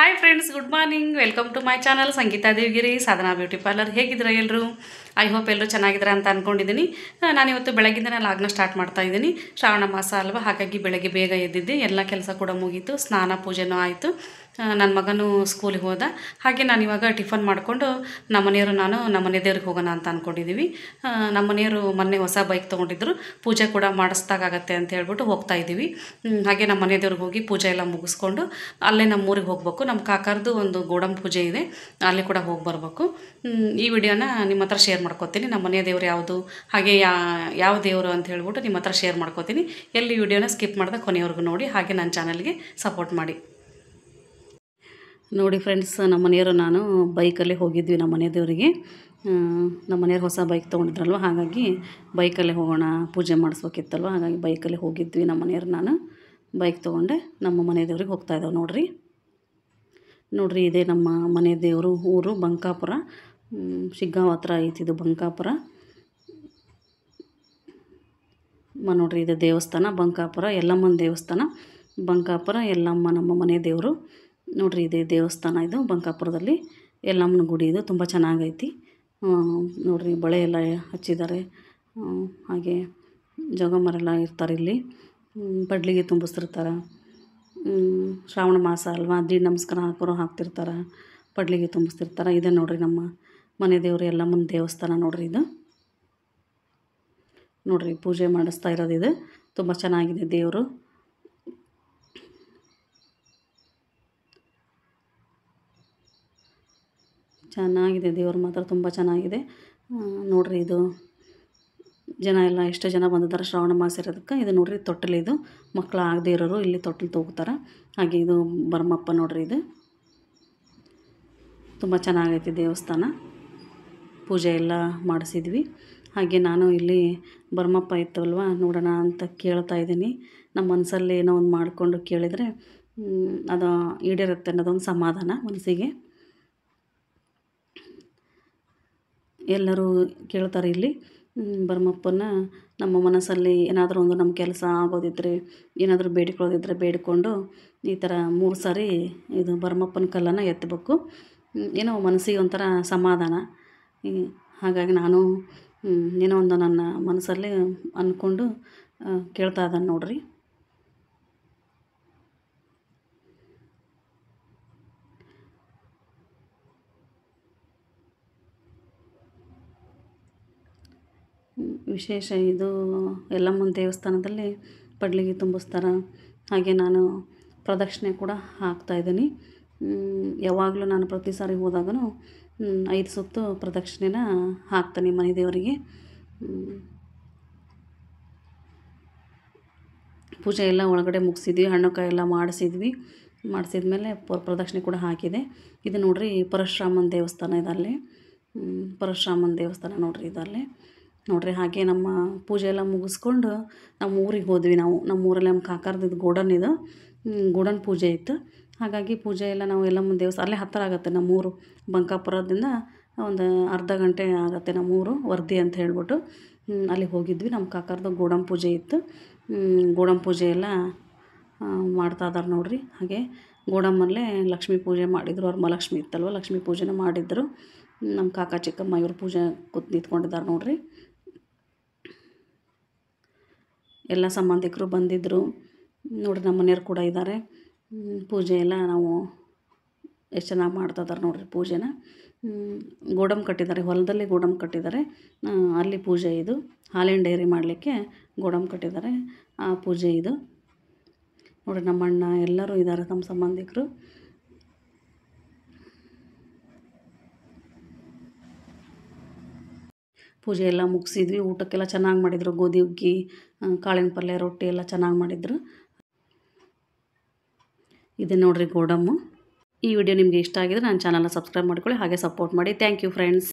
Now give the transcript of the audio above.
Hi friends, good morning. Welcome to my channel Sangeeta Devagiri Sadhana beauty parlour. ಹೇಗಿದ್ದೀರಾ ಎಲ್ಲರೂ? I hope ಎಲ್ಲರೂ ಚೆನ್ನಾಗಿದ್ದೀರಾ ಅಂತ ಅಂದ್ಕೊಂಡಿದ್ದೀನಿ. ನಾನಿವತ್ತು ಬೆಳಗ್ಗಿಂದನೇ ಲಾಗ್ನ ಸ್ಟಾರ್ಟ್ ಮಾಡ್ತಾ ಇದ್ದೀನಿ. ಶ್ರಾವಣ ಮಾಸ ಅಲ್ವಾ, ಹಾಗಾಗಿ ಬೆಳಗ್ಗೆ ಬೇಗ ಎದ್ದಿದ್ದೆ. ಎಲ್ಲ ಕೆಲಸ ಕೂಡ ಮುಗೀತು, ಸ್ನಾನ ಪೂಜೆನೂ ಆಯಿತು. ನನ್ನ ಮಗನೂ ಸ್ಕೂಲಿಗೆ ಹೋದ. ಹಾಗೆ ನಾನಿವಾಗ ಟಿಫನ್ ಮಾಡಿಕೊಂಡು ನಮ್ಮನೆಯವರು ನಾನು ನಮ್ಮನೆ ದೇವ್ರಿಗೆ ಹೋಗೋಣ ಅಂತ ಅಂದ್ಕೊಂಡಿದ್ದೀವಿ. ನಮ್ಮನೆಯವರು ಮೊನ್ನೆ ಹೊಸ ಬೈಕ್ ತೊಗೊಂಡಿದ್ರು, ಪೂಜೆ ಕೂಡ ಮಾಡಿಸ್ದಾಗತ್ತೆ ಅಂತ ಹೇಳ್ಬಿಟ್ಟು ಹೋಗ್ತಾ ಇದ್ದೀವಿ. ಹಾಗೆ ನಮ್ಮ ಮನೆ ದೇವ್ರಿಗೆ ಹೋಗಿ ಪೂಜೆ ಎಲ್ಲ ಮುಗಿಸ್ಕೊಂಡು ಅಲ್ಲೇ ನಮ್ಮ ಊರಿಗೆ ಹೋಗಬೇಕು. ನಮ್ಮ ಕಾಕರದು ಒಂದು ಗೋಡಂಬಿ ಪೂಜೆ ಇದೆ, ಅಲ್ಲಿ ಕೂಡ ಹೋಗಿ ಬರಬೇಕು. ಈ ವಿಡಿಯೋನ ನಿಮ್ಮ ಹತ್ರ ಶೇರ್ ಮಾಡ್ಕೋತೀನಿ. ನಮ್ಮ ಮನೆ ದೇವ್ರು ಯಾವುದು, ಹಾಗೆ ಯಾವ ದೇವರು ಅಂತ ಹೇಳ್ಬಿಟ್ಟು ನಿಮ್ಮ ಹತ್ರ ಶೇರ್ ಮಾಡ್ಕೋತೀನಿ. ಎಲ್ಲಿ ವಿಡಿಯೋನ ಸ್ಕಿಪ್ ಮಾಡಿದೆ ಕೊನೆಯವರೆಗೂ ನೋಡಿ, ಹಾಗೆ ನನ್ನ ಚಾನಲ್ಗೆ ಸಪೋರ್ಟ್ ಮಾಡಿ. ನೋಡಿ ಫ್ರೆಂಡ್ಸ್, ನಮ್ಮ ಮನೆಯವರು ನಾನು ಬೈಕಲ್ಲೇ ಹೋಗಿದ್ವಿ ನಮ್ಮ ಮನೆ ದೇವರಿಗೆ. ನಮ್ಮ ಮನೆಯವ್ರು ಹೊಸ ಬೈಕ್ ತೊಗೊಂಡಿದ್ರಲ್ವ, ಹಾಗಾಗಿ ಬೈಕಲ್ಲೇ ಹೋಗೋಣ, ಪೂಜೆ ಮಾಡಿಸ್ಬೇಕಿತ್ತಲ್ವ, ಹಾಗಾಗಿ ಬೈಕಲ್ಲೇ ಹೋಗಿದ್ವಿ. ನಮ್ಮ ಮನೆಯವ್ರು ನಾನು ಬೈಕ್ ತೊಗೊಂಡೆ ನಮ್ಮ ಮನೆ ದೇವ್ರಿಗೆ ಹೋಗ್ತಾ ಇದ್ದಾವೆ. ನೋಡ್ರಿ ಇದೇ ನಮ್ಮ ಮನೆ ದೇವರು ಊರು ಬಂಕಾಪುರ, ಶಿಗ್ಗಾಂವ್ ಹತ್ರ ಐತಿದು ಬಂಕಾಪುರ. ನೋಡ್ರಿ ಇದು ದೇವಸ್ಥಾನ ಬಂಕಾಪುರ, ಯಲ್ಲಮ್ಮನ ದೇವಸ್ಥಾನ ಬಂಕಾಪುರ, ಯಲ್ಲಮ್ಮ ನಮ್ಮ ಮನೆ ದೇವರು. ನೋಡ್ರಿ ಇದೇ ದೇವಸ್ಥಾನ, ಇದು ಬಂಕಾಪುರದಲ್ಲಿ ಯಲ್ಲಮ್ಮನ ಗುಡಿ. ಇದು ತುಂಬ ಚೆನ್ನಾಗೈತಿ. ನೋಡ್ರಿ ಬಳೆ ಎಲ್ಲ ಹಚ್ಚಿದ್ದಾರೆ, ಹಾಗೆ ಜೋಗಮ್ಮರೆಲ್ಲ ಇರ್ತಾರೆ ಇಲ್ಲಿ. ಪಡ್ಲಿಗೆ ತುಂಬಿಸ್ತಿರ್ತಾರೆ. ಶ್ರಾವಣ ಮಾಸ ಅಲ್ವಾ, ದೀಡ್ ನಮಸ್ಕಾರ ಹಾಕೋರು ಹಾಕ್ತಿರ್ತಾರೆ, ಪಡ್ಲಿಗೆ ತುಂಬಿಸ್ತಿರ್ತಾರೆ. ಇದೆ ನೋಡ್ರಿ ನಮ್ಮ ಮನೆ ದೇವರು ಯಲ್ಲಮ್ಮನ ದೇವಸ್ಥಾನ. ನೋಡ್ರಿ ಇದು ನೋಡ್ರಿ ಪೂಜೆ ಮಾಡಿಸ್ತಾ ಇರೋದು. ಇದು ತುಂಬ ಚೆನ್ನಾಗಿದೆ ದೇವರು. ಚೆನ್ನಾಗಿದೆ ದೇವ್ರು ಮಾತ್ರ ತುಂಬ ಚೆನ್ನಾಗಿದೆ. ನೋಡ್ರಿ ಇದು ಜನ ಎಲ್ಲ ಎಷ್ಟು ಜನ ಬಂದಿದ್ದಾರೆ ಶ್ರಾವಣ ಮಾಸ ಇರೋದಕ್ಕೆ. ಇದು ನೋಡ್ರಿ ತೊಟ್ಟಲು, ಇದು ಮಕ್ಕಳು ಆಗದೆ ಇರೋರು ಇಲ್ಲಿ ತೊಟ್ಟಲು ತಗೋತಾರೆ. ಹಾಗೆ ಇದು ಭರಮಪ್ಪ ನೋಡ್ರಿ, ಇದು ತುಂಬ ಚೆನ್ನಾಗೈತಿ ದೇವಸ್ಥಾನ. ಪೂಜೆ ಎಲ್ಲ ಮಾಡಿಸಿದ್ವಿ. ಹಾಗೆ ನಾನು ಇಲ್ಲಿ ಭರಮಪ್ಪ ಇತ್ತಲ್ವ, ನೋಡೋಣ ಅಂತ ಕೇಳ್ತಾ ಇದ್ದೀನಿ. ನಮ್ಮ ಮನಸ್ಸಲ್ಲಿ ಏನೋ ಒಂದು ಮಾಡಿಕೊಂಡು ಕೇಳಿದರೆ ಅದು ಈಡೇರುತ್ತೆ ಅನ್ನೋದೊಂದು ಸಮಾಧಾನ ಮನಸ್ಸಿಗೆ. ಎಲ್ಲರೂ ಕೇಳ್ತಾರೆ ಇಲ್ಲಿ ಭರಮಪ್ಪನ. ನಮ್ಮ ಮನಸ್ಸಲ್ಲಿ ಏನಾದರೂ ಒಂದು ನಮ್ಮ ಕೆಲಸ ಆಗೋದಿದ್ದರೆ, ಏನಾದರೂ ಬೇಡಿಕೊಳ್ಳೋದಿದ್ದರೆ ಬೇಡಿಕೊಂಡು ಈ ಥರ 3 ಸಾರಿ ಇದು ಭರಮಪ್ಪನ ಕಲ್ಲನ್ನು ಎತ್ತಬೇಕು. ಏನೋ ಮನಸ್ಸಿಗೆ ಒಂಥರ ಸಮಾಧಾನ. ಹಾಗಾಗಿ ನಾನು ಏನೋ ಒಂದು ನನ್ನ ಮನಸ್ಸಲ್ಲಿ ಅಂದ್ಕೊಂಡು ಕೇಳ್ತಾ ಇದ್ದಾನೆ ನೋಡ್ರಿ. ವಿಶೇಷ ಇದು ಯಲ್ಲಮ್ಮನ ದೇವಸ್ಥಾನದಲ್ಲಿ ಪಡ್ಲಿಗೆ ತುಂಬಿಸ್ತಾರೆ. ಹಾಗೆ ನಾನು ಪ್ರದಕ್ಷಿಣೆ ಕೂಡ ಹಾಕ್ತಾಯಿದ್ದೀನಿ. ಯಾವಾಗಲೂ ನಾನು ಪ್ರತಿ ಸಾರಿ ಹೋದಾಗೂ 5 ಸುತ್ತು ಪ್ರದಕ್ಷಿಣೆನ ಹಾಕ್ತೀನಿ ಮನೆ ದೇವರಿಗೆ. ಪೂಜೆ ಎಲ್ಲ ಒಳಗಡೆ ಮುಗಿಸಿದ್ವಿ, ಹಣ್ಣು ಕಾಯಿ ಎಲ್ಲ ಮಾಡಿಸಿದ್ಮೇಲೆ ಪ್ರದಕ್ಷಿಣೆ ಕೂಡ ಹಾಕಿದೆ. ಇದು ನೋಡ್ರಿ ಪರಶುರಾಮನ ದೇವಸ್ಥಾನ ಇದಲ್ಲೇ, ಪರಶುರಾಮನ ದೇವಸ್ಥಾನ ನೋಡ್ರಿ ಇದಲ್ಲೇ. ನೋಡ್ರಿ ಹಾಗೆ ನಮ್ಮ ಪೂಜೆ ಎಲ್ಲ ಮುಗಿಸ್ಕೊಂಡು ನಮ್ಮ ಊರಿಗೆ ಹೋದ್ವಿ. ನಮ್ಮ ಊರಲ್ಲಿ ನಮ್ಮ ಕಾಕರದ್ದು ಗೋಡನ್, ಇದು ಗೋಡನ್ ಪೂಜೆ ಇತ್ತು. ಹಾಗಾಗಿ ಪೂಜೆ ಎಲ್ಲ ನಾವು ಯಲ್ಲಮ್ಮನ ದೇವಸ್ಥಾನ ಅಲ್ಲೇ ಹತ್ತಿರ ಆಗುತ್ತೆ. ನಮ್ಮೂರು ಬಂಕಾಪುರದಿಂದ ಒಂದು ಅರ್ಧ ಗಂಟೆ ಆಗುತ್ತೆ ನಮ್ಮೂರು, ವರ್ದಿ ಅಂತ ಹೇಳ್ಬಿಟ್ಟು ಅಲ್ಲಿ ಹೋಗಿದ್ವಿ. ನಮ್ಮ ಕಾಕರದ್ದು ಗೋಡನ್ ಪೂಜೆ ಇತ್ತು. ಗೋಡನ್ ಪೂಜೆ ಎಲ್ಲ ಮಾಡ್ತಾ ಇದ್ದಾರೆ ನೋಡ್ರಿ. ಹಾಗೆ ಗೋಡಮ್ಮಲ್ಲೇ ಲಕ್ಷ್ಮೀ ಪೂಜೆ ಮಾಡಿದರು. ಅವ್ರ ಮಹಾಲಕ್ಷ್ಮಿ ಇತ್ತಲ್ವ, ಲಕ್ಷ್ಮೀ ಪೂಜೆನ ಮಾಡಿದ್ರು. ನಮ್ಮ ಕಾಕ ಚಿಕ್ಕಮ್ಮ ಇವ್ರ ಪೂಜೆ ನಿಂತ್ಕೊಂಡಿದ್ದಾರೆ ನೋಡ್ರಿ. ಎಲ್ಲ ಸಂಬಂಧಿಕರು ಬಂದಿದ್ದರು ನೋಡ್ರಿ, ನಮ್ಮ ಮನೆಯವ್ರು ಕೂಡ ಇದ್ದಾರೆ. ಪೂಜೆ ಎಲ್ಲ ನಾವು ಎಷ್ಟು ಚೆನ್ನಾಗಿ ಮಾಡ್ತಾಯಿದ್ದಾರೆ ನೋಡ್ರಿ ಪೂಜೆನ. ಗೋಡಂಬಿ ಕಟ್ಟಿದ್ದಾರೆ, ಹೊಲದಲ್ಲಿ ಗೋಡಂಬಿ ಕಟ್ಟಿದ್ದಾರೆ. ಅಲ್ಲಿ ಪೂಜೆ ಇದು, ಹಾಲಿನ ಡೈರಿ ಮಾಡಲಿಕ್ಕೆ ಗೋಡಂಬಿ ಕಟ್ಟಿದ್ದಾರೆ, ಆ ಪೂಜೆ ಇದು ನೋಡ್ರಿ. ನಮ್ಮ ಅಣ್ಣ ಎಲ್ಲರೂ ಇದ್ದಾರೆ, ನಮ್ಮ ಸಂಬಂಧಿಕರು. ಪೂಜೆ ಎಲ್ಲ ಮುಗಿಸಿದ್ವಿ. ಊಟಕ್ಕೆಲ್ಲ ಚೆನ್ನಾಗಿ ಮಾಡಿದರು. ಗೋಧಿ ಹುಗ್ಗಿ, ಕಾಳಿನ ಪಲ್ಯ, ರೊಟ್ಟಿ ಎಲ್ಲ ಚೆನ್ನಾಗಿ ಮಾಡಿದರು. ಇದೆ ನೋಡ್ರಿ ಗೋಡಂಬು. ಈ ವಿಡಿಯೋ ನಿಮಗೆ ಇಷ್ಟ ಆಗಿದ್ರೆ ನನ್ನ ಚಾನಲ್ನ ಸಬ್ಸ್ಕ್ರೈಬ್ ಮಾಡ್ಕೊಳ್ಳಿ, ಹಾಗೆ ಸಪೋರ್ಟ್ ಮಾಡಿ. Thank you friends.